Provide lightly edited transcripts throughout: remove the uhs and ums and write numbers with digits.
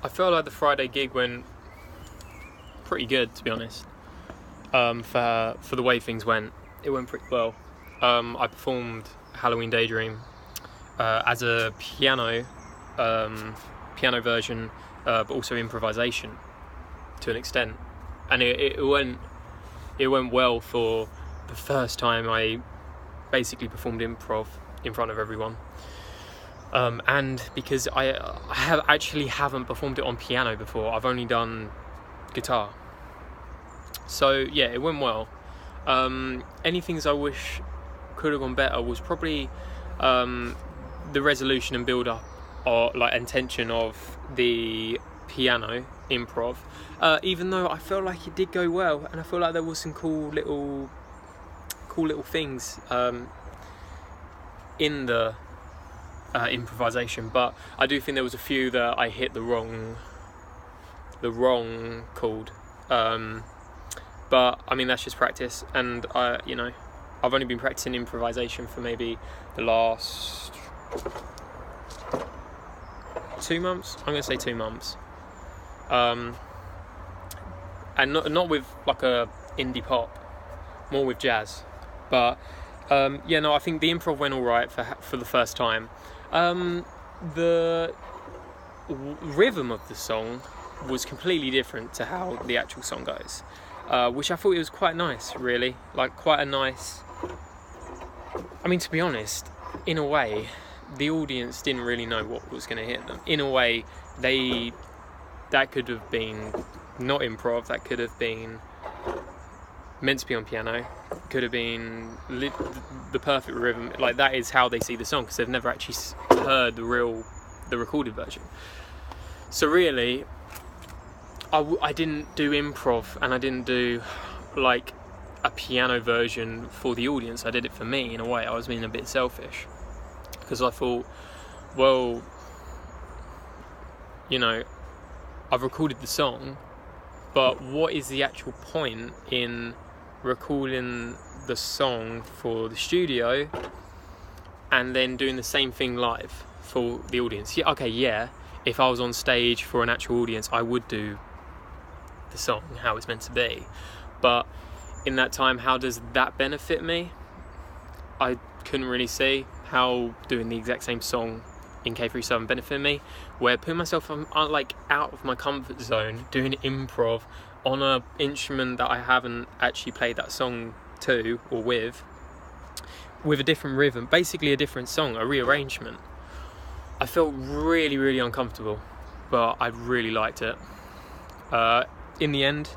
I felt like the Friday gig went pretty good, to be honest. For the way things went, it went pretty well. I performed Halloween Daydream as a piano version, but also improvisation to an extent, and it went well for the first time I basically performed improv in front of everyone. And because I haven't performed it on piano before, I've only done guitar. So yeah, it went well. Any things I wish could have gone better was probably the resolution and build up, or like intention of the piano improv. Even though I felt like it did go well, and I feel like there was some cool little things in the improvisation, but I do think there was a few that I hit the wrong chord. But I mean, that's just practice, and I've only been practicing improvisation for maybe the last 2 months. I'm gonna say 2 months, and not with like a indie pop, more with jazz. But I think the improv went all right for the first time. The rhythm of the song was completely different to how the actual song goes, which I thought it was quite nice, really. Like, quite a nice... I mean, to be honest, in a way, the audience didn't really know what was going to hit them. In a way, that could have been not improv, that could have been meant to be on piano, could have been the perfect rhythm. Like, that is how they see the song, because they've never actually heard the recorded version. So really, I didn't do improv, and I didn't do like a piano version for the audience. I did it for me. In a way, I was being a bit selfish, because I thought, well, I've recorded the song, but what is the actual point in recording the song for the studio and then doing the same thing live for the audience? Yeah, if I was on stage for an actual audience, I would do the song how it's meant to be, but in that time, how does that benefit me? I couldn't really see how doing the exact same song in K37 benefited me, where putting myself out of my comfort zone, doing improv on a instrument that I haven't actually played that song to or with a different rhythm, basically a different song, a rearrangement. I felt really, really uncomfortable, but I really liked it. In the end,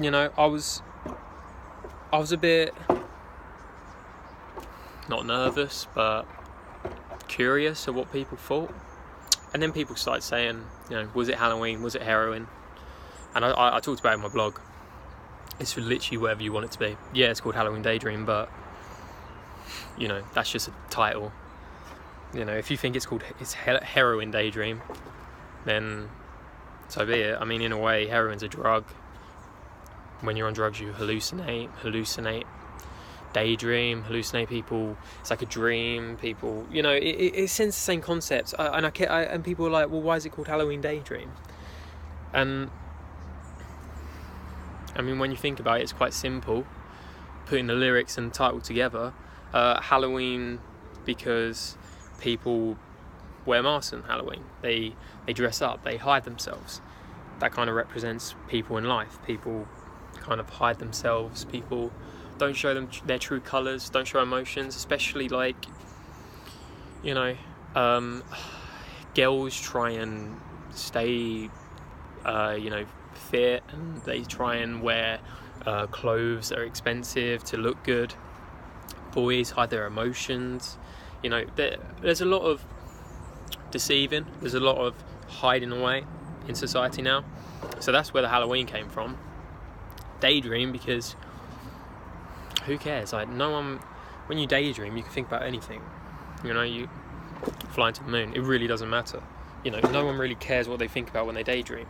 I was a bit, not nervous, but curious of what people thought. And then people started saying, was it Halloween? Was it heroin? And I talked about it in my blog. It's literally whatever you want it to be. Yeah, it's called Halloween Daydream, but that's just a title. If you think it's Heroin Daydream, then so be it. I mean, in a way, heroin's a drug. When you're on drugs, you hallucinate, daydream, hallucinate people. It's like a dream. People, it sends the same concepts. And people are like, well, why is it called Halloween Daydream? And I mean, when you think about it, it's quite simple. Putting the lyrics and title together. Halloween, because people wear masks on Halloween. They dress up. They hide themselves. That kind of represents people in life. People kind of hide themselves. People don't show them their true colours. Don't show emotions, especially girls try and stay fit, and they try and wear clothes that are expensive to look good. Boys hide their emotions. There's a lot of deceiving. There's a lot of hiding away in society now. So that's where the Halloween came from. Daydream, because who cares? Like, no one, when you daydream, you can think about anything. You fly to the moon. It really doesn't matter. No one really cares what they think about when they daydream.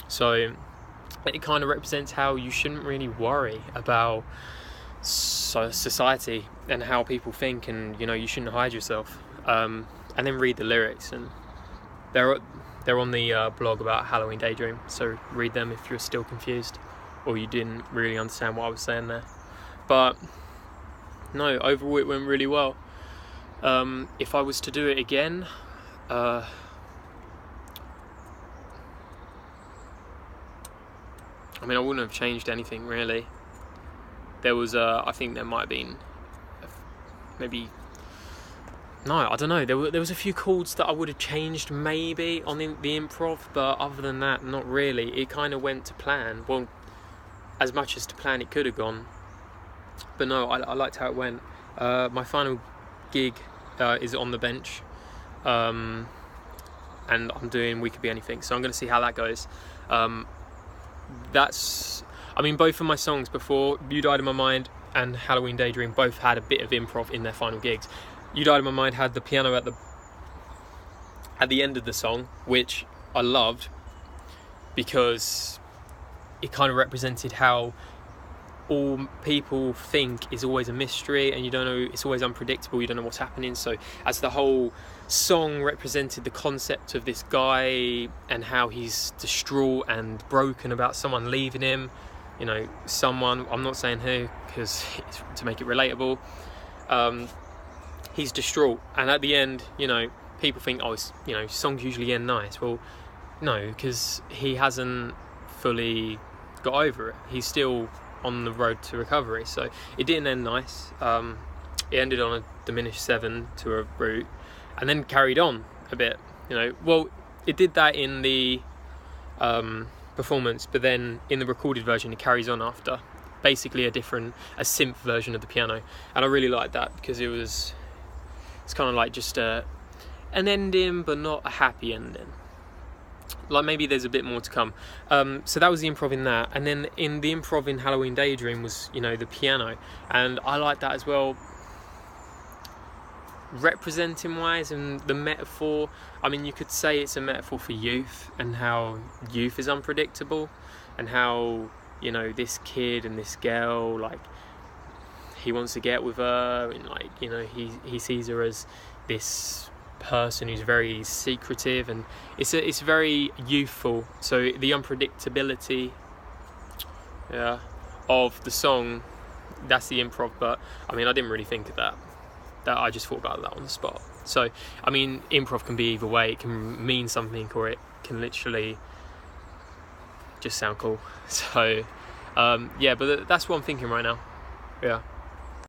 So it kind of represents how you shouldn't really worry about society and how people think, and you shouldn't hide yourself. And then read the lyrics, and They're on the blog about Halloween Daydream, so read them if you're still confused or you didn't really understand what I was saying there. But no, overall it went really well. If I was to do it again, I mean, I wouldn't have changed anything really. There was, I think there might have been, maybe, no, I don't know. There was a few chords that I would have changed maybe on the improv, but other than that, not really. It kind of went to plan. Well, as much as to plan it could have gone. But no, I liked how it went. My final gig is on the bench, and I'm doing We Could Be Anything, so I'm going to see how that goes. I mean, both of my songs before, You Died in My Mind and Halloween Daydream, both had a bit of improv in their final gigs. You Died in My Mind had the piano at the end of the song, which I loved because it kind of represented how all people think is always a mystery, and you don't know, it's always unpredictable, you don't know what's happening. So as the whole song represented the concept of this guy and how he's distraught and broken about someone leaving him, you know, someone, I'm not saying who because it's to make it relatable, he's distraught, and at the end, you know, people think, oh, it's, you know, songs usually end nice. Well, no, because he hasn't fully got over it. He's still on the road to recovery, so it didn't end nice. It ended on a diminished 7 to a root, and then carried on a bit, you know. Well, it did that in the performance, but then in the recorded version it carries on after, basically a synth version of the piano, and I really liked that because it's kind of like just an ending but not a happy ending. Like maybe there's a bit more to come. So that was the improv in that, and then in the improv in Halloween Daydream was, you know, the piano, and I like that as well, representing wise, and the metaphor. I mean, you could say it's a metaphor for youth and how youth is unpredictable, and how, you know, this kid and this girl, like, he wants to get with her, and like, you know, he sees her as this person who's very secretive, and it's very youthful. So the unpredictability of the song, that's the improv. But I mean, I didn't really think of that I just thought about that on the spot. So I mean, improv can be either way. It can mean something, or it can literally just sound cool. So yeah, but that's what I'm thinking right now. Yeah.